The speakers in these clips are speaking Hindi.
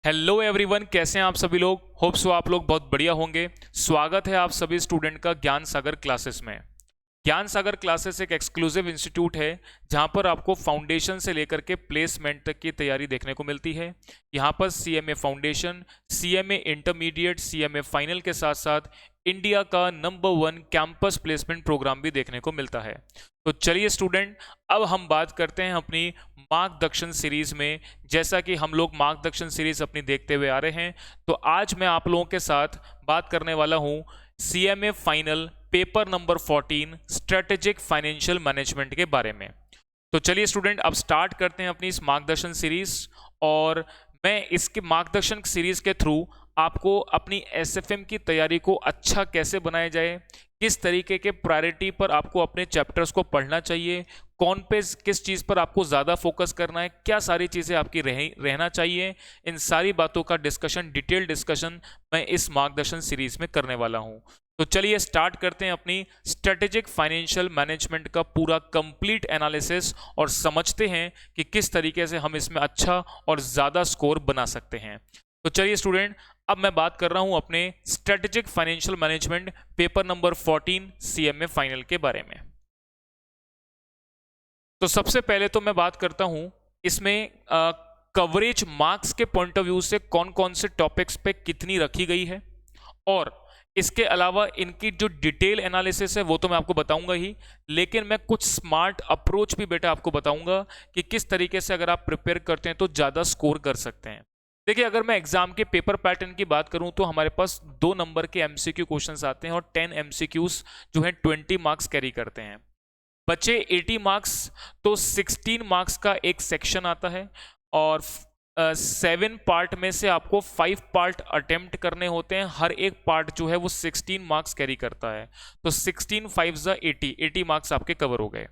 हेलो एवरीवन, कैसे हैं आप सभी लोग। होप सो आप लोग बहुत बढ़िया होंगे। स्वागत है आप सभी स्टूडेंट का ज्ञान सागर क्लासेस में। ज्ञान सागर क्लासेस एक एक्सक्लूसिव इंस्टीट्यूट है जहां पर आपको फाउंडेशन से लेकर के प्लेसमेंट तक की तैयारी देखने को मिलती है। यहां पर CMA foundation, CMA intermediate, CMA final के साथ साथ इंडिया का नंबर 1 कैंपस प्लेसमेंट प्रोग्राम भी देखने को मिलता है। तो चलिए स्टूडेंट, अब हम बात करते हैं अपनी मार्गदर्शन सीरीज में। जैसा कि हम लोग मार्गदर्शन सीरीज अपनी देखते हुए आ रहे हैं, तो आज मैं आप लोगों के साथ बात करने वाला हूं CMA final paper number 14 strategic financial management के बारे में। तो चलिए स्टूडेंट, अब स्टार्ट करते हैं अपनी इस मार्गदर्शन सीरीज। और मैं इसके मार्गदर्शन सीरीज के थ्रू आपको अपनी एसएफएम की तैयारी को अच्छा कैसे बनाया जाए, किस तरीके के प्रायोरिटी पर आपको अपने चैप्टर्स को पढ़ना चाहिए, कौन पे किस चीज़ पर आपको ज़्यादा फोकस करना है, क्या सारी चीज़ें आपकी रहना चाहिए, इन सारी बातों का डिस्कशन, डिटेल डिस्कशन मैं इस मार्गदर्शन सीरीज में करने वाला हूँ। तो चलिए स्टार्ट करते हैं अपनी स्ट्रेटेजिक फाइनेंशियल मैनेजमेंट का पूरा कंप्लीट एनालिसिस और समझते हैं कि किस तरीके से हम इसमें अच्छा और ज़्यादा स्कोर बना सकते हैं। तो चलिए स्टूडेंट, अब मैं बात कर रहा हूं अपने strategic financial management paper number 14 CMA final के बारे में। तो सबसे पहले तो मैं बात करता हूं इसमें कवरेज मार्क्स के पॉइंट ऑफ व्यू से कौन कौन से टॉपिक्स पे कितनी रखी गई है, और इसके अलावा इनकी जो डिटेल एनालिसिस है वो तो मैं आपको बताऊंगा ही, लेकिन मैं कुछ स्मार्ट अप्रोच भी बेटा आपको बताऊंगा कि किस तरीके से अगर आप प्रिपेयर करते हैं तो ज़्यादा स्कोर कर सकते हैं। देखिए, अगर मैं एग्जाम के पेपर पैटर्न की बात करूं तो हमारे पास 2 नंबर के एमसीक्यू क्वेश्चंस आते हैं और 10 एमसीक्यूज जो है 20 मार्क्स कैरी करते हैं। बचे 80 मार्क्स, तो 16 मार्क्स का एक सेक्शन आता है और 7 पार्ट में से आपको 5 पार्ट अटेम्प्ट करने होते हैं। हर एक पार्ट जो है वो 16 मार्क्स कैरी करता है, तो 16 5 80 मार्क्स आपके कवर हो गए।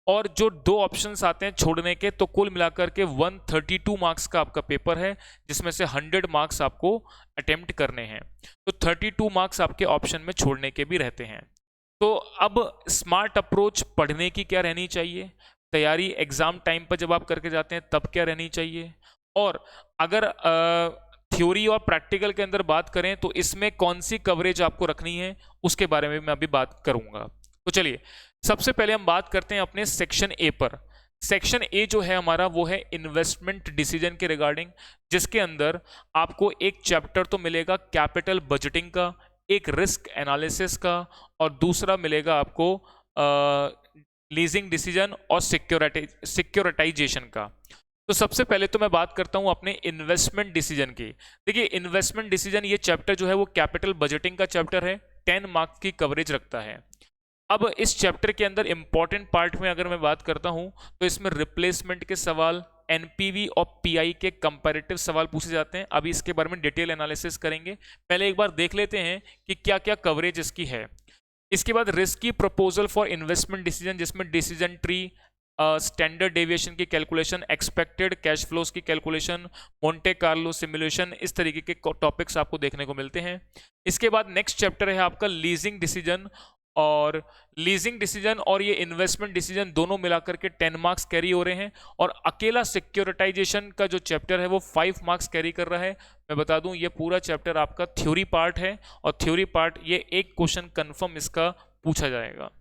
और जो 2 ऑप्शंस आते हैं छोड़ने के, तो कुल मिलाकर के 132 मार्क्स का आपका पेपर है, जिसमें से 100 मार्क्स आपको अटेम्प्ट करने हैं। तो 32 मार्क्स आपके ऑप्शन में छोड़ने के भी रहते हैं। तो अब स्मार्ट अप्रोच पढ़ने की क्या रहनी चाहिए, तैयारी एग्जाम टाइम पर जब आप करके जाते हैं तब क्या रहनी चाहिए, और अगर थ्योरी और प्रैक्टिकल के अंदर बात करें तो इसमें कौन सी कवरेज आपको रखनी है, उसके बारे में मैं अभी बात करूंगा। तो चलिए, सबसे पहले हम बात करते हैं अपने सेक्शन ए पर। सेक्शन ए जो है हमारा वो है इन्वेस्टमेंट डिसीजन के रिगार्डिंग, जिसके अंदर आपको एक चैप्टर तो मिलेगा कैपिटल बजटिंग का, एक रिस्क एनालिसिस का, और दूसरा मिलेगा आपको लीजिंग डिसीजन और सिक्योरिटाइजेशन का। तो सबसे पहले तो मैं बात करता हूं अपने इन्वेस्टमेंट डिसीजन की। देखिए, इन्वेस्टमेंट डिसीजन ये चैप्टर जो है वो कैपिटल बजटिंग का चैप्टर है, 10 मार्क्स की कवरेज रखता है। अब इस चैप्टर के अंदर इंपॉर्टेंट पार्ट में अगर मैं बात करता हूं तो इसमें रिप्लेसमेंट के सवाल, एनपीवी और पीआई के कंपैरेटिव सवाल पूछे जाते हैं। अभी इसके बारे में डिटेल एनालिसिस करेंगे, पहले एक बार देख लेते हैं कि क्या क्या कवरेज इसकी है। इसके बाद risky proposal for investment decision, जिसमें डिसीजन ट्री, स्टैंडर्ड डेविएशन की कैलकुलेशन, एक्सपेक्टेड कैश फ्लोज की कैलकुलेशन, मोंटे कार्लो सिमुलेशन, इस तरीके के टॉपिक्स आपको देखने को मिलते हैं। इसके बाद नेक्स्ट चैप्टर है आपका लीजिंग डिसीजन, और लीजिंग डिसीजन और ये इन्वेस्टमेंट डिसीजन दोनों मिलाकर के 10 मार्क्स कैरी हो रहे हैं, और अकेला सिक्योरिटाइजेशन का जो चैप्टर है वो 5 मार्क्स कैरी कर रहा है। मैं बता दूं, ये पूरा चैप्टर आपका थ्योरी पार्ट है, और थ्योरी पार्ट ये एक क्वेश्चन कंफर्म इसका पूछा जाएगा।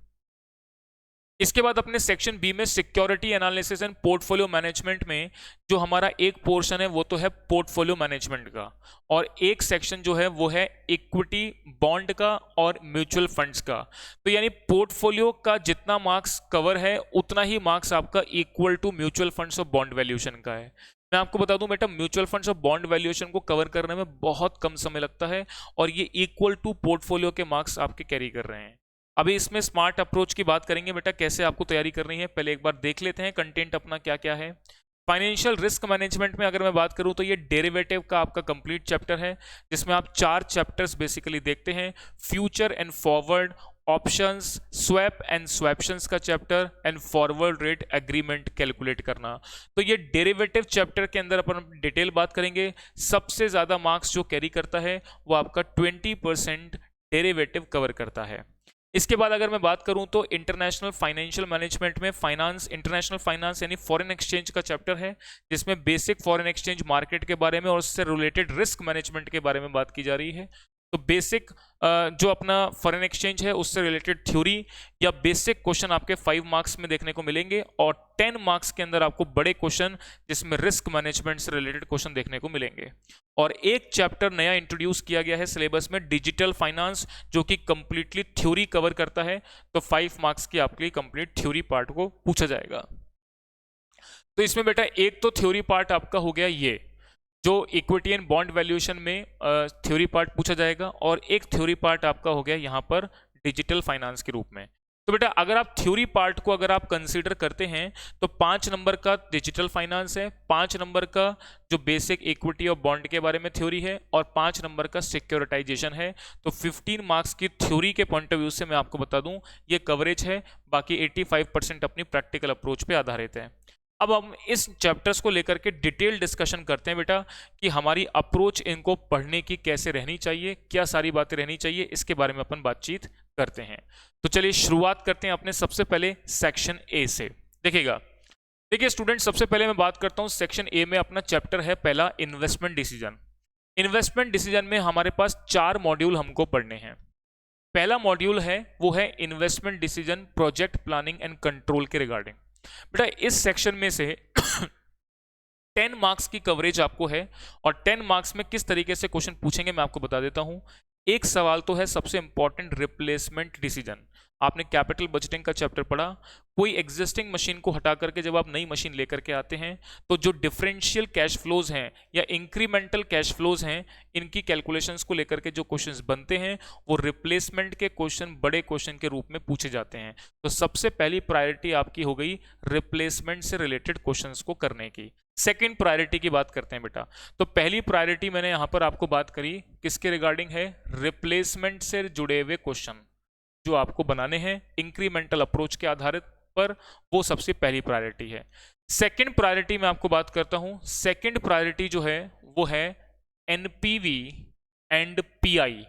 इसके बाद अपने सेक्शन बी में security analysis and portfolio management में जो हमारा एक पोर्शन है वो तो है पोर्टफोलियो मैनेजमेंट का, और एक सेक्शन जो है वो है इक्विटी बॉन्ड का और म्यूचुअल फंड्स का। तो यानी पोर्टफोलियो का जितना मार्क्स कवर है उतना ही मार्क्स आपका इक्वल टू म्यूचुअल फंड्स और बॉन्ड वैल्यूएशन का है। मैं आपको बता दूं बेटा, म्यूचुअल फंड्स और बॉन्ड वैल्यूएशन को कवर करने में बहुत कम समय लगता है, और ये इक्वल टू पोर्टफोलियो के मार्क्स आपके कैरी कर रहे हैं। अभी इसमें स्मार्ट अप्रोच की बात करेंगे बेटा, कैसे आपको तैयारी करनी है। पहले एक बार देख लेते हैं कंटेंट अपना क्या क्या है। फाइनेंशियल रिस्क मैनेजमेंट में अगर मैं बात करूं तो ये डेरिवेटिव का आपका कंप्लीट चैप्टर है, जिसमें आप 4 चैप्टर्स बेसिकली देखते हैं। Future and forward, options, swap and swaptions का chapter, and forward rate agreement calculate करना। तो ये डेरिवेटिव चैप्टर के अंदर अपन डिटेल बात करेंगे। सबसे ज्यादा मार्क्स जो कैरी करता है वो आपका 20% डेरिवेटिव कवर करता है। इसके बाद अगर मैं बात करूं तो इंटरनेशनल फाइनेंशियल मैनेजमेंट में फाइनेंस, इंटरनेशनल फाइनेंस यानी फॉरेन एक्सचेंज का चैप्टर है, जिसमें बेसिक फॉरेन एक्सचेंज मार्केट के बारे में और उससे रिलेटेड रिस्क मैनेजमेंट के बारे में बात की जा रही है। तो बेसिक जो अपना फॉरेन एक्सचेंज है उससे रिलेटेड थ्योरी या बेसिक क्वेश्चन आपके 5 मार्क्स में देखने को मिलेंगे और 10 मार्क्स के अंदर आपको बड़े क्वेश्चन जिसमें रिस्क मैनेजमेंट से रिलेटेड क्वेश्चन देखने को मिलेंगे। और एक चैप्टर नया इंट्रोड्यूस किया गया है सिलेबस में, डिजिटल फाइनेंस, जो कि कंप्लीटली थ्योरी कवर करता है। तो 5 मार्क्स की आपके लिए कंप्लीट थ्योरी पार्ट को पूछा जाएगा। तो इसमें बेटा एक तो थ्योरी पार्ट आपका हो गया, ये जो इक्विटी एंड बॉन्ड वैल्यूएशन में थ्योरी पार्ट पूछा जाएगा, और एक थ्योरी पार्ट आपका हो गया यहाँ पर डिजिटल फाइनेंस के रूप में। तो बेटा अगर आप थ्योरी पार्ट को अगर आप कंसीडर करते हैं तो 5 नंबर का डिजिटल फाइनेंस है, 5 नंबर का जो बेसिक इक्विटी और बॉन्ड के बारे में थ्योरी है, और 5 नंबर का सिक्योरिटाइजेशन है। तो 15 मार्क्स की थ्योरी के पॉइंट ऑफ व्यू से मैं आपको बता दूं ये कवरेज है, बाकी 85% अपनी प्रैक्टिकल अप्रोच पे आधारित है। अब हम इस चैप्टर्स को लेकर के डिटेल डिस्कशन करते हैं बेटा कि हमारी अप्रोच इनको पढ़ने की कैसे रहनी चाहिए, क्या सारी बातें रहनी चाहिए, इसके बारे में अपन बातचीत करते हैं। तो चलिए शुरुआत करते हैं अपने सबसे पहले सेक्शन ए से। देखिएगा, देखिए स्टूडेंट, सबसे पहले मैं बात करता हूं सेक्शन ए में अपना चैप्टर है पहला इन्वेस्टमेंट डिसीजन। इन्वेस्टमेंट डिसीजन में हमारे पास 4 मॉड्यूल हमको पढ़ने हैं। पहला मॉड्यूल है वो है investment decision project planning and control के रिगार्डिंग। बेटा इस सेक्शन में से 10 मार्क्स की कवरेज आपको है, और 10 मार्क्स में किस तरीके से क्वेश्चन पूछेंगे मैं आपको बता देता हूं। एक सवाल तो है सबसे इंपॉर्टेंट रिप्लेसमेंट डिसीजन। आपने कैपिटल बजटिंग का चैप्टर पढ़ा, कोई एग्जिस्टिंग मशीन को हटा करके जब आप नई मशीन लेकर के आते हैं तो जो डिफरेंशियल कैश फ्लोज हैं या इंक्रीमेंटल कैश फ्लोज हैं, इनकी कैलकुलेशंस को लेकर के जो क्वेश्चंस बनते हैं वो रिप्लेसमेंट के क्वेश्चन बड़े क्वेश्चन के रूप में पूछे जाते हैं। तो सबसे पहली प्रायोरिटी आपकी हो गई रिप्लेसमेंट से रिलेटेड क्वेश्चंस को करने की। सेकंड प्रायोरिटी की बात करते हैं बेटा। तो पहली प्रायोरिटी मैंने यहां पर आपको बात करी किसके रिगार्डिंग है, रिप्लेसमेंट से जुड़े हुए क्वेश्चन जो आपको बनाने हैं इंक्रीमेंटल अप्रोच के आधारित पर, वो सबसे पहली प्रायोरिटी है। सेकंड प्रायोरिटी मैं आपको बात करता हूं। सेकंड प्रायोरिटी जो है वो है एनपीवी एंड पीआई।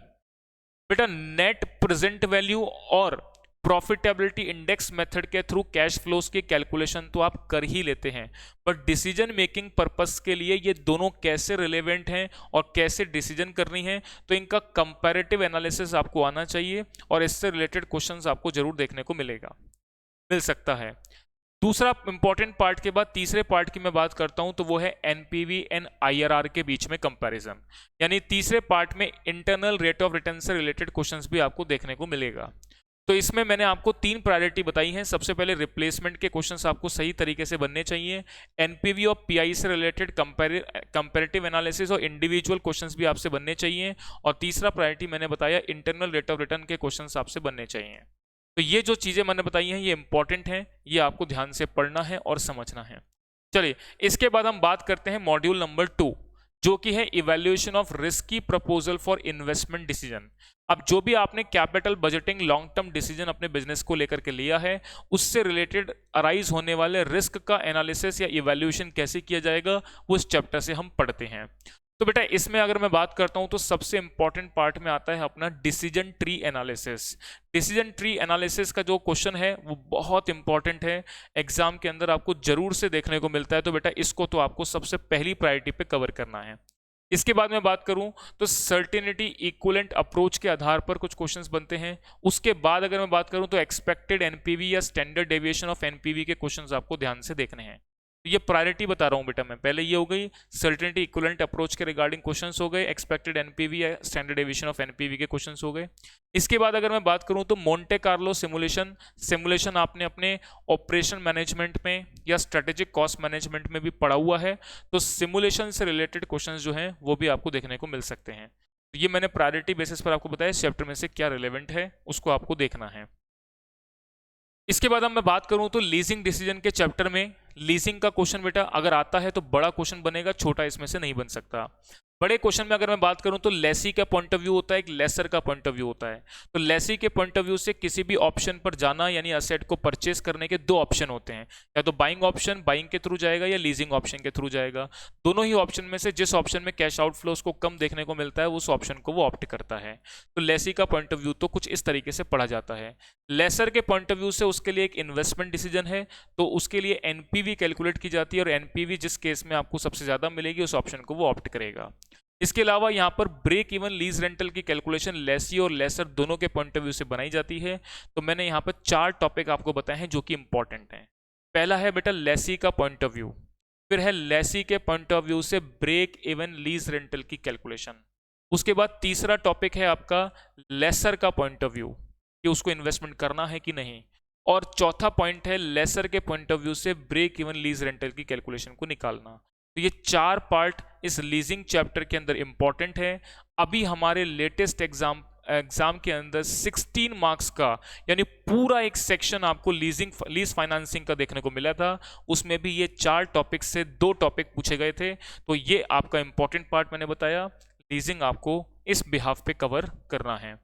बेटा नेट प्रेजेंट वैल्यू और प्रॉफिटेबिलिटी इंडेक्स मेथड के थ्रू कैश फ्लोज की कैलकुलेशन तो आप कर ही लेते हैं, बट डिसीजन मेकिंग पर्पस के लिए ये दोनों कैसे रिलेवेंट हैं और कैसे डिसीजन करनी है, तो इनका कंपैरेटिव एनालिसिस आपको आना चाहिए और इससे रिलेटेड क्वेश्चंस आपको जरूर देखने को मिल सकता है। दूसरा इंपॉर्टेंट पार्ट के बाद तीसरे पार्ट की मैं बात करता हूं तो वो है एनपीवी एंड आईआरआर के बीच में कंपैरिजन, यानी तीसरे पार्ट में इंटरनल रेट ऑफ रिटर्न से रिलेटेड क्वेश्चंस भी आपको देखने को मिलेगा। तो इसमें मैंने आपको 3 प्रायोरिटी बताई हैं। सबसे पहले रिप्लेसमेंट के क्वेश्चंस आपको सही तरीके से बनने चाहिए, एनपीवी और पीआई से रिलेटेड कंपैरेटिव एनालिसिस और इंडिविजुअल क्वेश्चंस भी आपसे बनने चाहिए, और तीसरा प्रायोरिटी मैंने बताया इंटरनल रेट ऑफ रिटर्न के क्वेश्चंस आपसे बनने चाहिए। तो ये जो चीजें मैंने बताई हैं ये इंपॉर्टेंट हैं, ये आपको ध्यान से पढ़ना है और समझना है। चलिए इसके बाद हम बात करते हैं मॉड्यूल नंबर 2, जो कि है evaluation of risky proposal for investment decision. अब जो भी आपने capital budgeting long term decision अपने बिजनेस को लेकर के लिया है, उससे रिलेटेड अराइज होने वाले रिस्क का एनालिसिस या इवैल्यूएशन कैसे किया जाएगा वो इस चैप्टर से हम पढ़ते हैं। तो बेटा इसमें अगर मैं बात करता हूं तो सबसे इंपॉर्टेंट पार्ट में आता है अपना decision tree analysis. Decision tree analysis का जो क्वेश्चन है वो बहुत इंपॉर्टेंट है, एग्जाम के अंदर आपको जरूर से देखने को मिलता है। तो बेटा इसको तो आपको सबसे पहली प्रायोरिटी पे कवर करना है। इसके बाद मैं बात करूं तो सर्टेनिटी इक्विवेलेंट अप्रोच के आधार पर कुछ क्वेश्चंस बनते हैं। उसके बाद अगर मैं बात करूं तो एक्सपेक्टेड एनपीवी या स्टैंडर्ड डेविएशन ऑफ एनपीवी के क्वेश्चंस आपको ध्यान से देखने हैं। ये प्रायोरिटी बता रहा हूं बेटा मैं, पहले ये हो गई सर्टेनिटी इक्विवेलेंट अप्रोच के रिगार्डिंग क्वेश्चंस हो गए, एक्सपेक्टेड एनपीवी या स्टैंडर्ड डेविएशन ऑफ एनपीवी के क्वेश्चंस हो गए। इसके बाद अगर मैं बात करूं तो मोंटे कार्लो सिमुलेशन आपने अपने ऑपरेशन मैनेजमेंट में या स्ट्रेटेजिक कॉस्ट मैनेजमेंट में भी पढ़ा हुआ है, तो सिमुलेशन से रिलेटेड क्वेश्चंस जो हैं वो भी आपको देखने को मिल सकते हैं। तो ये मैंने प्रायोरिटी बेसिस पर आपको बताया, चैप्टर में से क्या रिलेवेंट है उसको आपको देखना है। इसके बाद अब मैं बात करूं तो लीजिंग डिसीजन के चैप्टर में लीजिंग का क्वेश्चन बेटा अगर आता है तो बड़ा क्वेश्चन बनेगा, छोटा इसमें से नहीं बन सकता। बड़े क्वेश्चन में अगर मैं बात करूं तो लेसी का पॉइंट ऑफ व्यू होता है, एक लेसर का पॉइंट ऑफ व्यू होता है। तो लेसी के पॉइंट ऑफ व्यू से किसी भी ऑप्शन पर जाना यानी असेट को परचेस करने के दो ऑप्शन होते हैं, या तो बाइंग ऑप्शन बाइंग के थ्रू जाएगा या लीजिंग ऑप्शन के थ्रू जाएगा। दोनों ही ऑप्शन में से जिस ऑप्शन में कैश आउटफ्लो को कम देखने को मिलता है उस ऑप्शन को वो ऑप्ट करता है। तो लेसी का पॉइंट ऑफ व्यू तो कुछ इस तरीके से पढ़ा जाता है। लेसर के पॉइंट ऑफ व्यू से उसके लिए एक इन्वेस्टमेंट डिसीजन है, तो उसके लिए एनपीवी कैलकुलेट की जाती है और एनपीवी जिस केस में आपको सबसे ज्यादा मिलेगी उस ऑप्शन को वो ऑप्ट करेगा। इसके अलावा यहाँ पर ब्रेक इवन लीज रेंटल की कैलकुलेशन लेसी और लेसर दोनों के पॉइंट ऑफ व्यू से बनाई जाती है। तो मैंने यहाँ पर 4 टॉपिक आपको बताए हैं जो कि इंपॉर्टेंट हैं। पहला है बेटा लेसी का पॉइंट ऑफ व्यू, फिर है लेसी के पॉइंट ऑफ व्यू से ब्रेक इवन लीज रेंटल की कैलकुलेशन। उसके बाद तीसरा टॉपिक है आपका लेसर का पॉइंट ऑफ व्यू कि उसको इन्वेस्टमेंट करना है कि नहीं, और चौथा पॉइंट है लेसर के पॉइंट ऑफ व्यू से ब्रेक इवन लीज रेंटल की कैलकुलेशन को निकालना। तो ये 4 पार्ट इस लीजिंग चैप्टर के अंदर इंपॉर्टेंट है। अभी हमारे लेटेस्ट एग्जाम के अंदर 16 मार्क्स का यानी पूरा एक सेक्शन आपको लीज फाइनेंसिंग का देखने को मिला था, उसमें भी ये 4 टॉपिक से 2 टॉपिक पूछे गए थे। तो ये आपका इंपॉर्टेंट पार्ट मैंने बताया, लीजिंग आपको इस बिहाफ पे कवर करना है।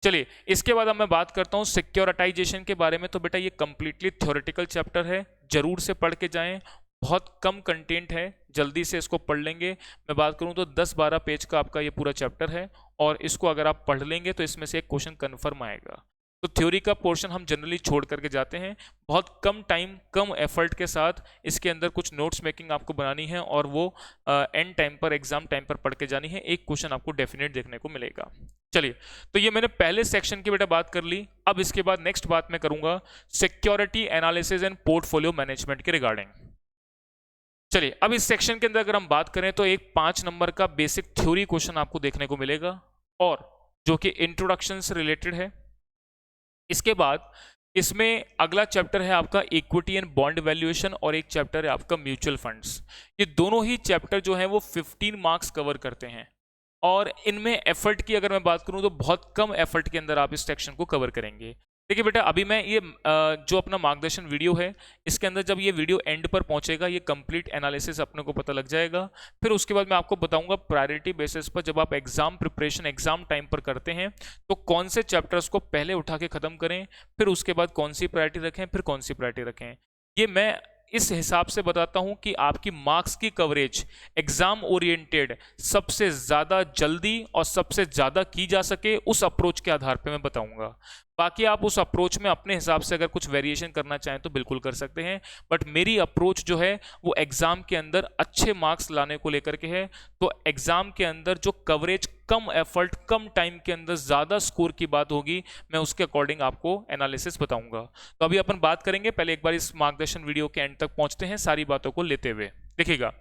चलिए इसके बाद अब मैं बात करता हूँ सिक्योरिटाइजेशन के बारे में। तो बेटा ये कंप्लीटली थ्योरेटिकल चैप्टर है, जरूर से पढ़ के जाएं, बहुत कम कंटेंट है, जल्दी से इसको पढ़ लेंगे। मैं बात करूं तो 10-12 पेज का आपका ये पूरा चैप्टर है और इसको अगर आप पढ़ लेंगे तो इसमें से एक क्वेश्चन कन्फर्म आएगा। तो थ्योरी का पोर्शन हम जनरली छोड़ करके जाते हैं, बहुत कम टाइम कम एफर्ट के साथ इसके अंदर कुछ नोट्स मेकिंग आपको बनानी है और वो एंड टाइम पर एग्जाम टाइम पर पढ़ के जानी है। एक क्वेश्चन आपको डेफिनेट देखने को मिलेगा। चलिए तो ये मैंने पहले सेक्शन की बेटा बात कर ली। अब इसके बाद नेक्स्ट बात मैं करूंगा security analysis and portfolio management के रिगार्डिंग। चलिए अब इस सेक्शन के अंदर अगर हम बात करें तो एक 5 नंबर का बेसिक थ्योरी क्वेश्चन आपको देखने को मिलेगा और जो कि इंट्रोडक्शन से रिलेटेड है। इसके बाद इसमें अगला चैप्टर है आपका इक्विटी एंड बॉन्ड वैल्यूएशन और एक चैप्टर है आपका म्यूचुअल फंड्स। ये दोनों ही चैप्टर जो है वो 15 मार्क्स कवर करते हैं और इनमें एफर्ट की अगर मैं बात करूं तो बहुत कम एफर्ट के अंदर आप इस सेक्शन को कवर करेंगे। देखिए बेटा अभी मैं ये जो अपना मार्गदर्शन वीडियो है इसके अंदर जब ये वीडियो एंड पर पहुंचेगा ये कंप्लीट एनालिसिस अपने को पता लग जाएगा। फिर उसके बाद मैं आपको बताऊंगा प्रायोरिटी बेसिस पर जब आप एग्जाम प्रिपरेशन एग्जाम टाइम पर करते हैं तो कौन से चैप्टर्स को पहले उठा के खत्म करें, फिर उसके बाद कौन सी प्रायोरिटी रखें, फिर कौन सी प्रायोरिटी रखें। ये मैं इस हिसाब से बताता हूं कि आपकी मार्क्स की कवरेज एग्जाम ओरिएंटेड सबसे ज्यादा जल्दी और सबसे ज्यादा की जा सके, उस अप्रोच के आधार पे मैं बताऊंगा। बाकी आप उस अप्रोच में अपने हिसाब से अगर कुछ वेरिएशन करना चाहें तो बिल्कुल कर सकते हैं, बट मेरी अप्रोच जो है वो एग्जाम के अंदर अच्छे मार्क्स लाने को लेकर के है। तो एग्जाम के अंदर जो कवरेज कम एफर्ट कम टाइम के अंदर ज्यादा स्कोर की बात होगी मैं उसके अकॉर्डिंग आपको एनालिसिस बताऊंगा। तो अभी अपन बात करेंगे, पहले एक बार इस मार्गदर्शन वीडियो के एंड तक पहुंचते हैं सारी बातों को लेते हुए। देखिएगा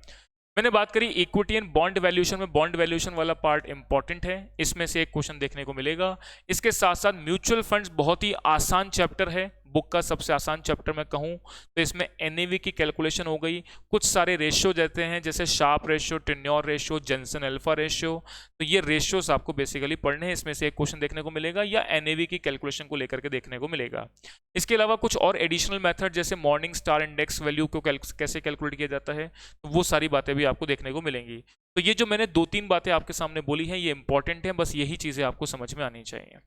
मैंने बात करी इक्विटी एंड बॉन्ड वैल्यूएशन में, बॉन्ड वैल्यूएशन वाला पार्ट इंपॉर्टेंट है, इसमें से एक क्वेश्चन देखने को मिलेगा। इसके साथ साथ म्यूचुअल फंड्स बहुत ही आसान चैप्टर है, बुक का सबसे आसान चैप्टर मैं कहूं तो इसमें एनएवी की कैलकुलेशन हो गई, कुछ सारे रेशियो देते हैं जैसे Sharpe ratio, Treynor ratio, Jensen alpha ratio. तो ये रेशियोज आपको बेसिकली पढ़ने हैं, इसमें से एक क्वेश्चन देखने को मिलेगा या एनएवी की कैलकुलेशन को लेकर के देखने को मिलेगा। इसके अलावा कुछ और एडिशनल मेथड जैसे मॉर्निंग स्टार इंडेक्स वैल्यू को कैसे कैलकुलेट किया जाता है, तो वो सारी बातें भी आपको देखने को मिलेंगी। तो ये जो मैंने 2-3 बातें आपके सामने बोली हैं ये इंपॉर्टेंट है, बस यही चीजें आपको समझ में आनी चाहिए।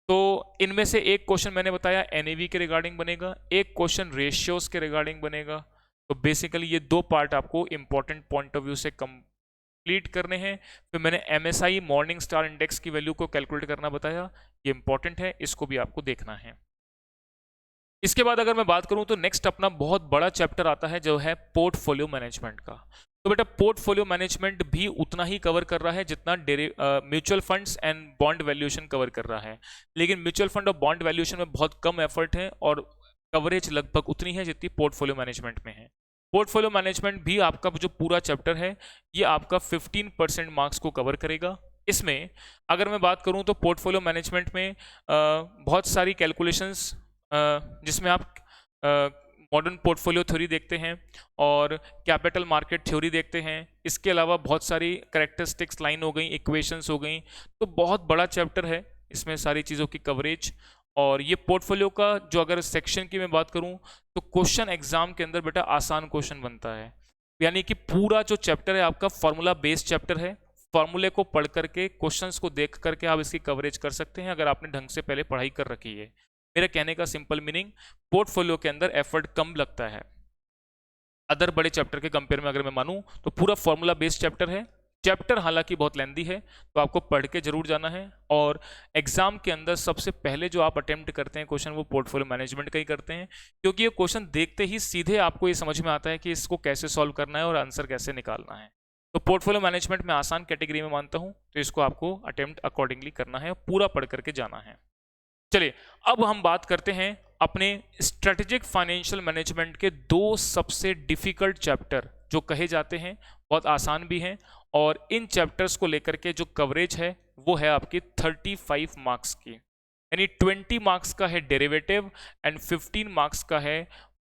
तो इनमें से एक क्वेश्चन मैंने बताया एनएवी के रिगार्डिंग बनेगा, एक क्वेश्चन रेशियोज के रिगार्डिंग बनेगा। तो बेसिकली ये 2 पार्ट आपको इंपॉर्टेंट पॉइंट ऑफ व्यू से कंप्लीट करने हैं। फिर मैंने एमएसआई मॉर्निंग स्टार इंडेक्स की वैल्यू को कैलकुलेट करना बताया, ये इंपॉर्टेंट है, इसको भी आपको देखना है। इसके बाद अगर मैं बात करूं तो नेक्स्ट अपना बहुत बड़ा चैप्टर आता है जो है पोर्टफोलियो मैनेजमेंट का। तो बेटा पोर्टफोलियो मैनेजमेंट भी उतना ही कवर कर रहा है जितना mutual funds and bond valuation cover कर रहा है, लेकिन म्यूचुअल फंड और बॉन्ड वैल्यूएशन में बहुत कम एफर्ट है और कवरेज लगभग उतनी है जितनी पोर्टफोलियो मैनेजमेंट में है। पोर्टफोलियो मैनेजमेंट भी आपका जो पूरा चैप्टर है ये आपका 15% मार्क्स को कवर करेगा। इसमें अगर मैं बात करूं तो पोर्टफोलियो मैनेजमेंट में बहुत सारी कैलकुलेशंस जिसमें आप मॉडर्न पोर्टफोलियो थ्योरी देखते हैं और कैपिटल मार्केट थ्योरी देखते हैं। इसके अलावा बहुत सारी कैरेक्टरिस्टिक्स लाइन हो गई, इक्वेशंस हो गई। तो बहुत बड़ा चैप्टर है, इसमें सारी चीज़ों की कवरेज और ये पोर्टफोलियो का जो अगर सेक्शन की मैं बात करूं तो क्वेश्चन एग्जाम के अंदर बेटा आसान क्वेश्चन बनता है, यानी कि पूरा जो चैप्टर है आपका फॉर्मूला बेस्ड चैप्टर है। फॉर्मूले को पढ़ करके क्वेश्चंस को देख करके आप इसकी कवरेज कर सकते हैं अगर आपने ढंग से पहले पढ़ाई कर रखी है। मेरा कहने का सिंपल मीनिंग, पोर्टफोलियो के अंदर एफर्ट कम लगता है अदर बड़े चैप्टर के कंपेयर में अगर मैं मानूं तो। पूरा फॉर्मूला बेस्ड चैप्टर है, चैप्टर हालांकि बहुत लेंदी है तो आपको पढ़ के जरूर जाना है। और एग्जाम के अंदर सबसे पहले जो आप अटेम्प्ट करते हैं क्वेश्चन वो पोर्टफोलियो मैनेजमेंट का ही करते हैं, क्योंकि ये क्वेश्चन देखते ही सीधे आपको ये समझ में आता है कि इसको कैसे सॉल्व करना है और आंसर कैसे निकालना है। तो पोर्टफोलियो मैनेजमेंट में आसान कैटेगरी में मानता हूं, तो इसको आपको अटेम्प्ट अकॉर्डिंगली करना है, पूरा पढ़ करके जाना है। चलिए अब हम बात करते हैं अपने स्ट्रेटेजिक फाइनेंशियल मैनेजमेंट के दो सबसे डिफिकल्ट चैप्टर जो कहे जाते हैं, बहुत आसान भी हैं, और इन चैप्टर्स को लेकर के जो कवरेज है वो है आपकी 35 मार्क्स की, यानी 20 मार्क्स का है डेरिवेटिव एंड 15 मार्क्स का है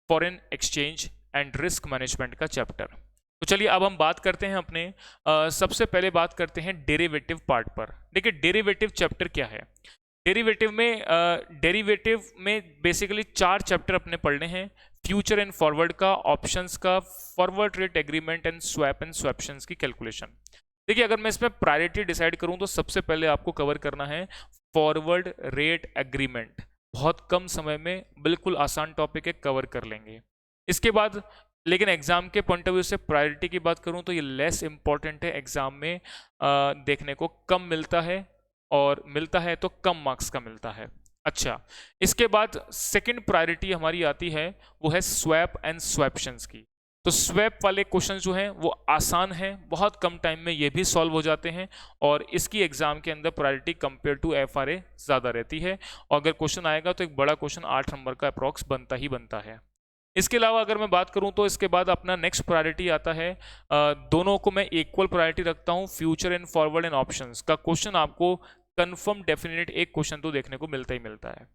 foreign exchange and risk management का चैप्टर। तो चलिए अब हम बात करते हैं अपने सबसे पहले बात करते हैं डेरिवेटिव पार्ट पर। देखिए डेरिवेटिव चैप्टर क्या है। डेरिवेटिव में बेसिकली 4 चैप्टर अपने पढ़ने हैं, फ्यूचर एंड फॉरवर्ड का, ऑप्शंस का, फॉरवर्ड रेट एग्रीमेंट एंड स्वैप्शंस की कैलकुलेशन। देखिए अगर मैं इसमें प्रायोरिटी डिसाइड करूं तो सबसे पहले आपको कवर करना है फॉरवर्ड रेट एग्रीमेंट। बहुत कम समय में बिल्कुल आसान टॉपिक है, कवर कर लेंगे। इसके बाद लेकिन एग्जाम के पॉइंट ऑफ व्यू से प्रायोरिटी की बात करूं तो ये लेस इंपॉर्टेंट है, एग्जाम में देखने को कम मिलता है, और मिलता है तो कम मार्क्स का मिलता है। अच्छा, इसके बाद सेकंड प्रायोरिटी हमारी आती है वो है स्वैप एंड स्वैप्शंस की। तो स्वैप वाले क्वेश्चन जो हैं वो आसान हैं, बहुत कम टाइम में ये भी सॉल्व हो जाते हैं, और इसकी एग्जाम के अंदर प्रायोरिटी कंपेयर टू FRA ज़्यादा रहती है, और अगर क्वेश्चन आएगा तो एक बड़ा क्वेश्चन 8 नंबर का अप्रॉक्स बनता ही बनता है। इसके अलावा अगर मैं बात करूं तो इसके बाद अपना नेक्स्ट प्रायोरिटी आता है, दोनों को मैं इक्वल प्रायोरिटी रखता हूं, future and forward and options का क्वेश्चन आपको कंफर्म डेफिनेट एक क्वेश्चन तो देखने को मिलता ही मिलता है।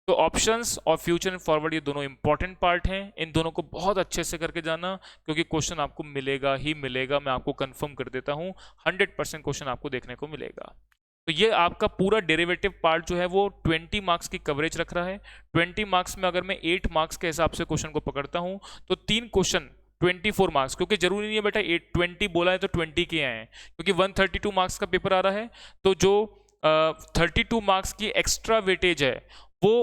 तो ऑप्शंस और फ्यूचर एंड फॉरवर्ड ये दोनों इंपॉर्टेंट पार्ट हैं, इन दोनों को बहुत अच्छे से करके जाना, क्योंकि क्वेश्चन आपको मिलेगा ही मिलेगा, मैं आपको कंफर्म कर देता हूं 100% क्वेश्चन आपको देखने को मिलेगा। तो ये आपका पूरा डेरिवेटिव पार्ट जो है वो 20 मार्क्स की कवरेज रख रहा है। 20 मार्क्स में अगर मैं 8 मार्क्स के हिसाब से क्वेश्चन को पकड़ता हूं तो 3 क्वेश्चन 24 मार्क्स, क्योंकि जरूरी नहीं है बेटा 20 बोला है तो 20 के आए हैं, क्योंकि 132 मार्क्स का पेपर आ रहा है, तो जो 32 मार्क्स की एक्स्ट्रा वेटेज है वो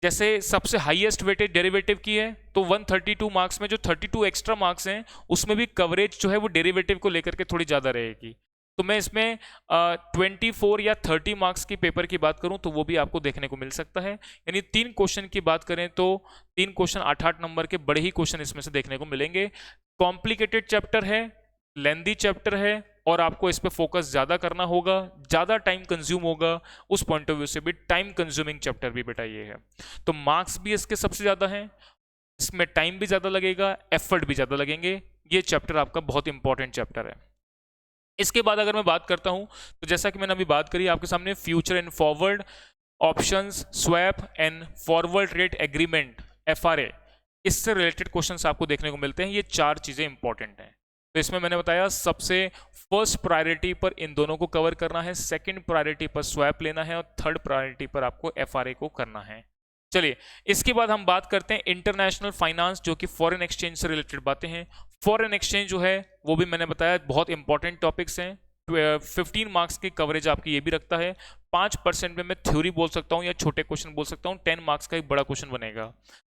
जैसे सबसे हाईएस्ट वेटेज डेरिवेटिव की है, तो 132 मार्क्स में जो 32 एक्स्ट्रा मार्क्स हैं उसमें भी कवरेज जो है वो डेरिवेटिव को लेकर के थोड़ी ज़्यादा रहेगी। तो मैं इसमें 24 या 30 मार्क्स की पेपर की बात करूं तो वो भी आपको देखने को मिल सकता है, यानी 3 क्वेश्चन की बात करें तो 3 क्वेश्चन 8-8 नंबर के बड़े ही क्वेश्चन इसमें से देखने को मिलेंगे। कॉम्प्लिकेटेड चैप्टर है, लेंदी चैप्टर है, और आपको इस पर फोकस ज़्यादा करना होगा, ज़्यादा टाइम कंज्यूम होगा, उस पॉइंट ऑफ व्यू से भी टाइम कंज्यूमिंग चैप्टर भी बेटा ये है। तो मार्क्स भी इसके सबसे ज़्यादा हैं, इसमें टाइम भी ज़्यादा लगेगा, एफर्ट भी ज़्यादा लगेंगे, ये चैप्टर आपका बहुत इंपॉर्टेंट चैप्टर है। इसके बाद अगर मैं बात करता हूं तो जैसा कि मैंने अभी बात करी आपके सामने, future and forward, options, swap and forward rate agreement, FRA, इससे रिलेटेड क्वेश्चंस आपको देखने को मिलते हैं। ये 4 चीज़ें इंपॉर्टेंट हैं। तो इसमें मैंने बताया सबसे फर्स्ट प्रायोरिटी पर इन दोनों को कवर करना है, सेकंड प्रायोरिटी पर स्वैप लेना है, और थर्ड प्रायोरिटी पर आपको FRA को करना है। चलिए इसके बाद हम बात करते हैं इंटरनेशनल फाइनेंस, जो कि फॉरेन एक्सचेंज से रिलेटेड बातें हैं। फॉरेन एक्सचेंज जो है वो भी मैंने बताया बहुत इंपॉर्टेंट टॉपिक्स हैं। 15 मार्क्स की कवरेज आपकी ये भी रखता है। 5% में मैं थ्योरी बोल सकता हूँ या छोटे क्वेश्चन बोल सकता हूँ, 10 मार्क्स का एक बड़ा क्वेश्चन बनेगा।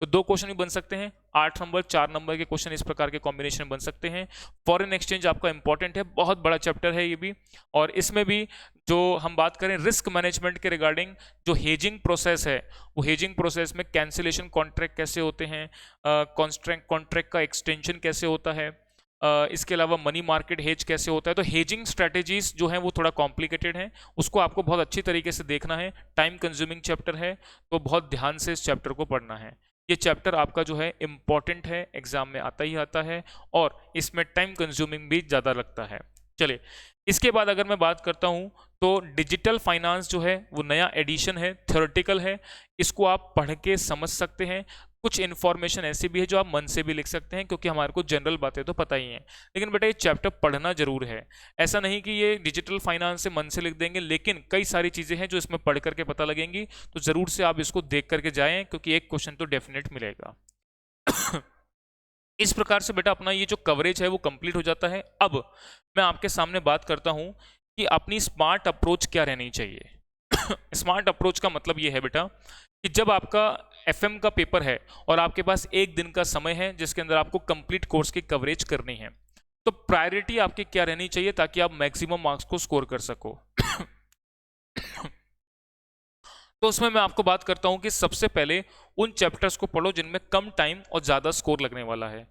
तो 2 क्वेश्चन भी बन सकते हैं, 8 नंबर 4 नंबर के क्वेश्चन इस प्रकार के कॉम्बिनेशन बन सकते हैं। फॉरेन एक्सचेंज आपका इंपॉर्टेंट है, बहुत बड़ा चैप्टर है ये भी, और इसमें भी जो हम बात करें रिस्क मैनेजमेंट के रिगार्डिंग, जो हेजिंग प्रोसेस है, वो हेजिंग प्रोसेस में कैंसिलेशन कॉन्ट्रैक्ट कैसे होते हैं, कॉन्ट्रैक्ट का एक्सटेंशन कैसे होता है, इसके अलावा मनी मार्केट हेज कैसे होता है। तो हेजिंग स्ट्रेटेजीज जो हैं वो थोड़ा कॉम्प्लिकेटेड हैं, उसको आपको बहुत अच्छी तरीके से देखना है, टाइम कंज्यूमिंग चैप्टर है, तो बहुत ध्यान से इस चैप्टर को पढ़ना है। ये चैप्टर आपका जो है इम्पॉर्टेंट है, एग्जाम में आता ही आता है, और इसमें टाइम कंज्यूमिंग भी ज़्यादा लगता है। चलिए इसके बाद अगर मैं बात करता हूँ तो डिजिटल फाइनेंस जो है वो नया एडिशन है, थ्योरेटिकल है, इसको आप पढ़ के समझ सकते हैं। कुछ इन्फॉर्मेशन ऐसी भी है जो आप मन से भी लिख सकते हैं, क्योंकि हमारे को जनरल बातें तो पता ही हैं, लेकिन बेटा ये चैप्टर पढ़ना जरूर है। ऐसा नहीं कि ये डिजिटल फाइनेंस से मन से लिख देंगे, लेकिन कई सारी चीजें हैं जो इसमें पढ़ करके पता लगेंगी, तो जरूर से आप इसको देख करके जाएं, क्योंकि एक क्वेश्चन तो डेफिनेट मिलेगा। इस प्रकार से बेटा अपना ये जो कवरेज है वो कंप्लीट हो जाता है। अब मैं आपके सामने बात करता हूं कि अपनी स्मार्ट अप्रोच क्या रहनी चाहिए। स्मार्ट अप्रोच का मतलब ये है बेटा कि जब आपका एफएम का पेपर है और आपके पास एक दिन का समय है जिसके अंदर आपको कंप्लीट कोर्स की कवरेज करनी है, तो प्रायोरिटी आपकी क्या रहनी चाहिए ताकि आप मैक्सिमम मार्क्स को स्कोर कर सको। तो उसमें मैं आपको बात करता हूं कि सबसे पहले उन चैप्टर्स को पढ़ो जिनमें कम टाइम और ज़्यादा स्कोर लगने वाला है।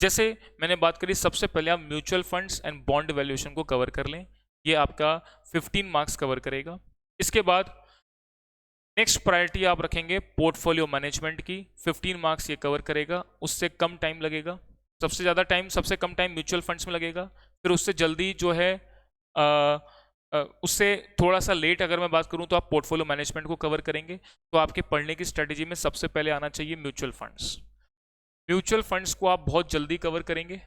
जैसे मैंने बात करी, सबसे पहले आप mutual funds and bond valuation को कवर कर लें, ये आपका 15 मार्क्स कवर करेगा। इसके बाद नेक्स्ट प्रायोरिटी आप रखेंगे पोर्टफोलियो मैनेजमेंट की, 15 मार्क्स ये कवर करेगा, उससे कम टाइम लगेगा। सबसे ज़्यादा टाइम, सबसे कम टाइम म्यूचुअल फंड्स में लगेगा, फिर उससे जल्दी जो है उससे थोड़ा सा लेट अगर मैं बात करूं तो आप पोर्टफोलियो मैनेजमेंट को कवर करेंगे। तो आपके पढ़ने की स्ट्रेटेजी में सबसे पहले आना चाहिए म्यूचुअल फंड्स। म्यूचुअल फंड्स को आप बहुत जल्दी कवर करेंगे।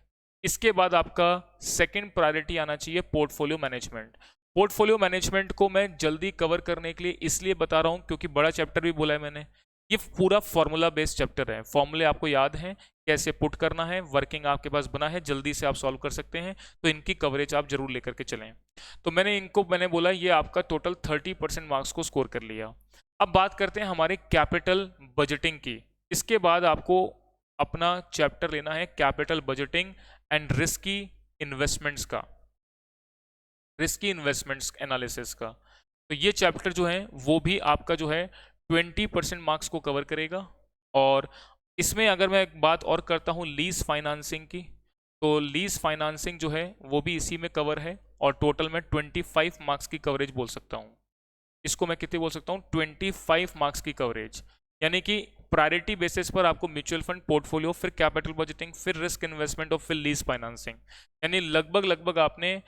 इसके बाद आपका सेकंड प्रायोरिटी आना चाहिए पोर्टफोलियो मैनेजमेंट। पोर्टफोलियो मैनेजमेंट को मैं जल्दी कवर करने के लिए इसलिए बता रहा हूं क्योंकि बड़ा चैप्टर भी बोला है मैंने, ये पूरा फॉर्मूला बेस्ड चैप्टर है। फॉर्मूले आपको याद हैं, कैसे पुट करना है, वर्किंग आपके पास बना है, जल्दी से आप सॉल्व कर सकते हैं, तो इनकी कवरेज आप जरूर लेकर के चलें। तो मैंने बोला ये आपका टोटल 30% मार्क्स को स्कोर कर लिया। अब बात करते हैं हमारे कैपिटल बजटिंग की। इसके बाद आपको अपना चैप्टर लेना है capital budgeting and risky investments का, रिस्की इन्वेस्टमेंट्स एनालिसिस का। तो ये चैप्टर जो है वो भी आपका जो है 20% मार्क्स को कवर करेगा। और इसमें अगर मैं एक बात और करता हूँ लीज फाइनेंसिंग की, तो लीज फाइनेंसिंग जो है वो भी इसी में कवर है और टोटल में 25 मार्क्स की कवरेज बोल सकता हूँ। इसको मैं कितनी बोल सकता हूँ, 25 मार्क्स की कवरेज। यानी कि प्रायोरिटी बेसिस पर आपको म्यूचुअल फंड, पोर्टफोलियो, फिर कैपिटल बजटिंग, फिर रिस्क इन्वेस्टमेंट और फिर लीज फाइनेंसिंग, यानी लगभग आपने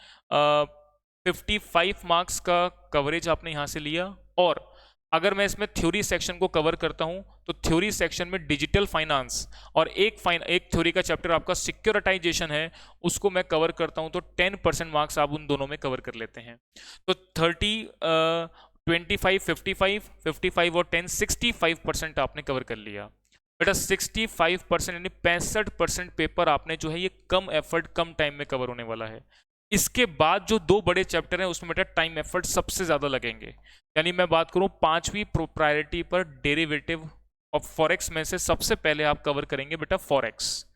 55 मार्क्स का कवरेज आपने यहाँ से लिया। और अगर मैं इसमें थ्योरी सेक्शन को कवर करता हूं तो थ्योरी सेक्शन में डिजिटल फाइनेंस और एक थ्योरी का चैप्टर आपका सिक्योरिटाइजेशन है, उसको मैं कवर करता हूं तो 10% मार्क्स आप उन दोनों में कवर कर लेते हैं। तो 30, 25, 55 और 10, 65% आपने कवर कर लिया। बेटा 65% यानी 65% पेपर आपने जो है ये कम एफर्ट कम टाइम में कवर होने वाला है। इसके बाद जो दो बड़े चैप्टर हैं उसमें बेटा टाइम एफर्ट सबसे ज्यादा लगेंगे। यानी मैं बात करूं 5वीं प्रायोरिटी पर डेरिवेटिव और फॉरेक्स में से सबसे पहले आप कवर करेंगे बेटा फॉरेक्स,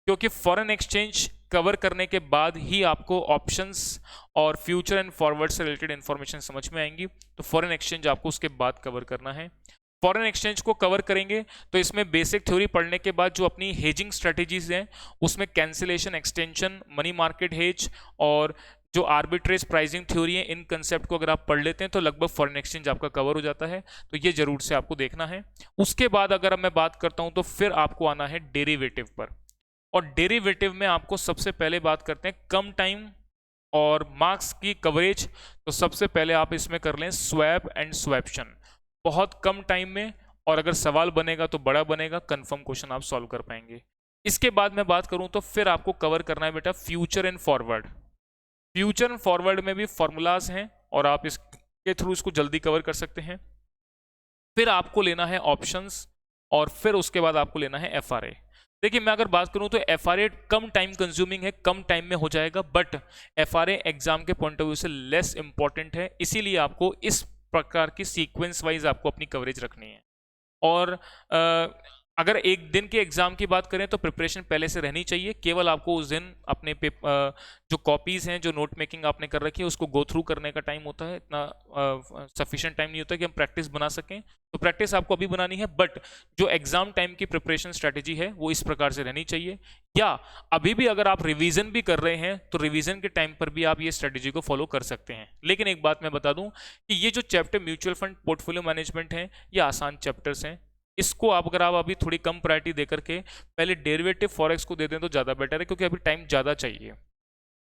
क्योंकि फॉरेन एक्सचेंज कवर करने के बाद ही आपको ऑप्शंस और फ्यूचर एंड फॉरवर्ड से रिलेटेड इंफॉर्मेशन समझ में आएंगी। तो फॉरेन एक्सचेंज आपको उसके बाद कवर करना है। फॉरेन एक्सचेंज को कवर करेंगे तो इसमें बेसिक थ्योरी पढ़ने के बाद जो अपनी हेजिंग स्ट्रेटेजीज हैं उसमें cancellation, extension, money market hedge और जो आर्बिट्रेज प्राइसिंग थ्योरी है, इन कंसेप्ट को अगर आप पढ़ लेते हैं तो लगभग फॉरेन एक्सचेंज आपका कवर हो जाता है। तो ये जरूर से आपको देखना है। उसके बाद अगर मैं बात करता हूं तो फिर आपको आना है डेरिवेटिव पर, और डेरिवेटिव में आपको सबसे पहले बात करते हैं कम टाइम और मार्क्स की कवरेज। तो सबसे पहले आप इसमें कर लें स्वैप एंड स्वैप्शन, बहुत कम टाइम में, और अगर सवाल बनेगा तो बड़ा बनेगा, कंफर्म क्वेश्चन आप सॉल्व कर पाएंगे। इसके बाद मैं बात करूं तो फिर आपको कवर करना है बेटा future and forward. Future and forward में भी फॉर्मूलाज हैं और आप इसके थ्रू इसको जल्दी कवर कर सकते हैं। फिर आपको लेना है ऑप्शंस और फिर उसके बाद आपको लेना है एफआरए। देखिए मैं अगर बात करूं तो एफआरए कम टाइम कंज्यूमिंग है, कम टाइम में हो जाएगा, बट एफआरए एग्जाम के पॉइंट ऑफ व्यू से लेस इंपॉर्टेंट है, इसीलिए आपको इस प्रकार की सीक्वेंस वाइज आपको अपनी कवरेज रखनी है। और अगर एक दिन के एग्जाम की बात करें तो प्रिपरेशन पहले से रहनी चाहिए, केवल आपको उस दिन अपने जो कॉपीज़ हैं, जो नोट मेकिंग आपने कर रखी है, उसको गो थ्रू करने का टाइम होता है, इतना सफिशिएंट टाइम नहीं होता कि हम प्रैक्टिस बना सकें। तो प्रैक्टिस आपको अभी बनानी है, बट जो एग्जाम टाइम की प्रिपरेशन स्ट्रैटेजी है वो इस प्रकार से रहनी चाहिए। या अभी भी अगर आप रिवीजन भी कर रहे हैं तो रिवीजन के टाइम पर भी आप ये स्ट्रैटेजी को फॉलो कर सकते हैं। लेकिन एक बात मैं बता दूं कि ये जो chapter mutual fund, portfolio management है, ये आसान चैप्टर्स हैं। इसको आप अगर आप अभी थोड़ी कम प्रायोरिटी देकर के पहले डेरिवेटिव फॉरेक्स को दे दें तो ज़्यादा बेटर है, क्योंकि अभी टाइम ज़्यादा चाहिए।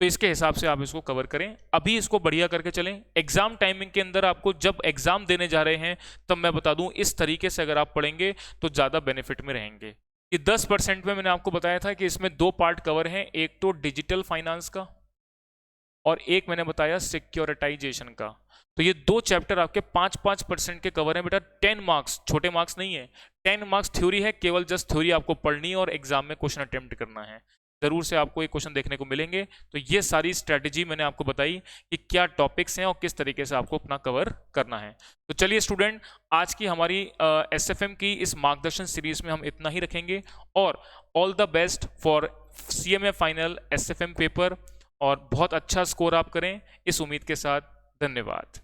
तो इसके हिसाब से आप इसको कवर करें, अभी इसको बढ़िया करके चलें। एग्जाम टाइमिंग के अंदर आपको जब एग्जाम देने जा रहे हैं तब मैं बता दूं इस तरीके से अगर आप पढ़ेंगे तो ज़्यादा बेनिफिट में रहेंगे। ये 10% में मैंने आपको बताया था कि इसमें दो पार्ट कवर हैं, एक तो डिजिटल फाइनेंस का और एक मैंने बताया सिक्योरिटाइजेशन का। तो ये दो चैप्टर आपके 5-5% के कवर हैं बेटा। 10 मार्क्स, छोटे मार्क्स नहीं है, 10 मार्क्स थ्योरी है, केवल जस्ट थ्योरी आपको पढ़नी है और एग्जाम में क्वेश्चन अटेम्प्ट करना है। जरूर से आपको ये क्वेश्चन देखने को मिलेंगे। तो ये सारी स्ट्रेटेजी मैंने आपको बताई कि क्या टॉपिक्स हैं और किस तरीके से आपको अपना कवर करना है। तो चलिए स्टूडेंट, आज की हमारी एसएफएम की इस मार्गदर्शन सीरीज में हम इतना ही रखेंगे। और all the best for CMA final SFM paper, और बहुत अच्छा स्कोर आप करें इस उम्मीद के साथ। धन्यवाद।